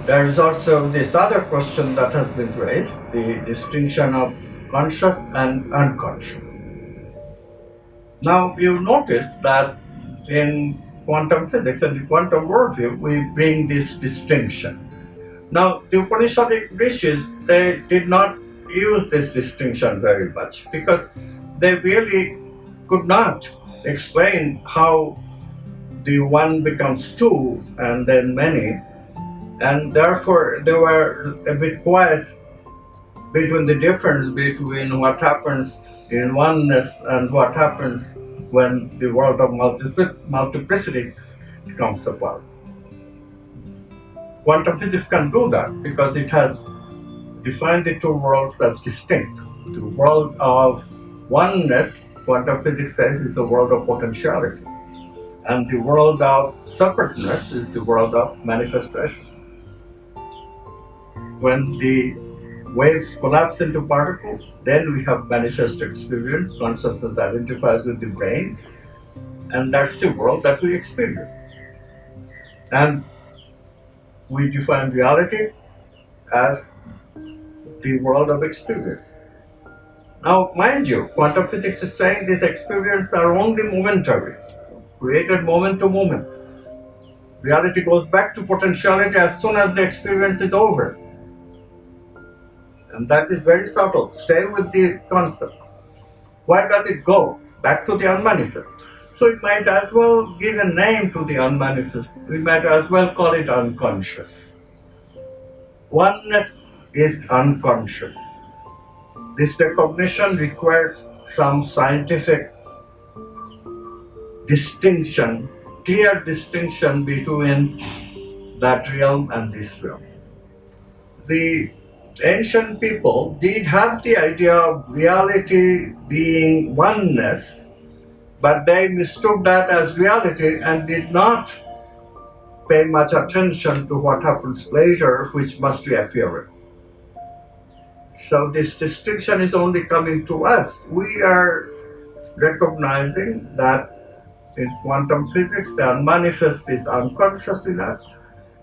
there is also this other question that has been raised, the distinction of conscious and unconscious. Now, you notice that in quantum physics and the quantum worldview, we bring this distinction. Now, the Upanishadic rishis, they did not use this distinction very much because they really could not explain how the one becomes two and then many, and therefore they were a bit quiet between the difference between what happens in oneness and what happens when the world of multiplicity comes about. Quantum physics can do that because it has defined the two worlds as distinct. The world of oneness, quantum physics says, is the world of potentiality, and the world of separateness is the world of manifestation. When the waves collapse into particles, then we have manifest experience. Consciousness identifies with the brain, and that's the world that we experience. And we define reality as the world of experience. Now, mind you, quantum physics is saying these experiences are only momentary, created moment to moment. Reality goes back to potentiality as soon as the experience is over. And that is very subtle. Stay with the concept. Where does it go? Back to the unmanifest. So we might as well give a name to the unmanifest. We might as well call it unconscious. Oneness is unconscious. This recognition requires some scientific distinction, clear distinction between that realm and this realm. The ancient people did have the idea of reality being oneness, but they mistook that as reality and did not pay much attention to what happens later, which must be appearance. So this distinction is only coming to us. We are recognizing that in quantum physics, the unmanifest is unconscious in us,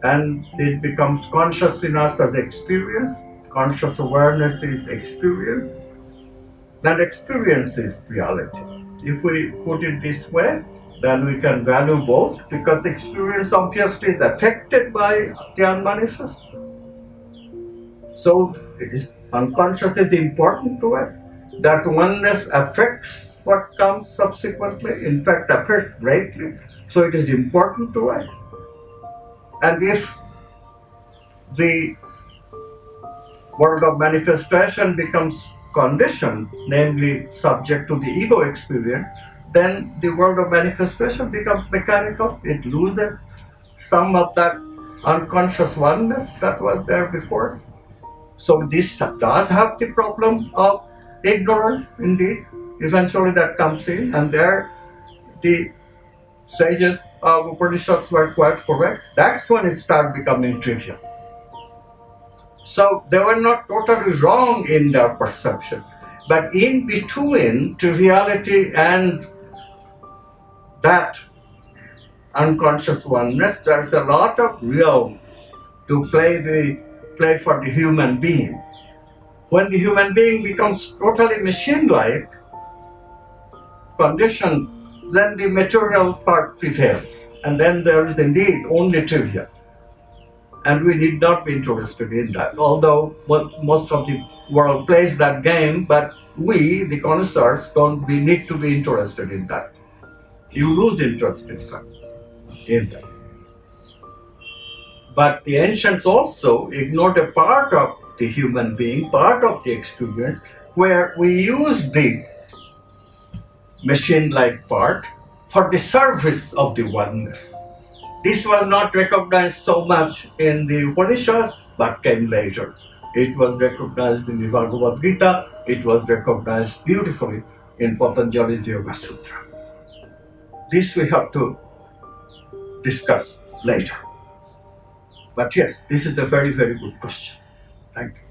and it becomes conscious in us as experience. Conscious awareness is experience, and experience is reality. If we put it this way, then we can value both, because experience obviously is affected by the unmanifest. So it is unconscious is important to us. That oneness affects what comes subsequently, in fact affects greatly. So it is important to us. And if the world of manifestation becomes conditioned, namely subject to the ego experience, then the world of manifestation becomes mechanical. It loses some of that unconscious oneness that was there before. So this does have the problem of ignorance, indeed. Eventually that comes in, and there the sages of Upanishads were quite correct. That's when it started becoming trivial. So they were not totally wrong in their perception. But in between triviality and that unconscious oneness, there's a lot of realm to play for the human being. When the human being becomes totally machine-like condition, then the material part prevails. And then there is indeed only trivia. And we need not be interested in that, although most of the world plays that game, but we, the connoisseurs, need to be interested in that. You lose interest in that. But the ancients also ignored a part of the human being, part of the experience, where we use the machine-like part for the service of the oneness. This was not recognized so much in the Upanishads, but came later. It was recognized in the Bhagavad Gita. It was recognized beautifully in Patanjali's Yoga Sutra. This we have to discuss later. But yes, this is a very, very good question. Thank you.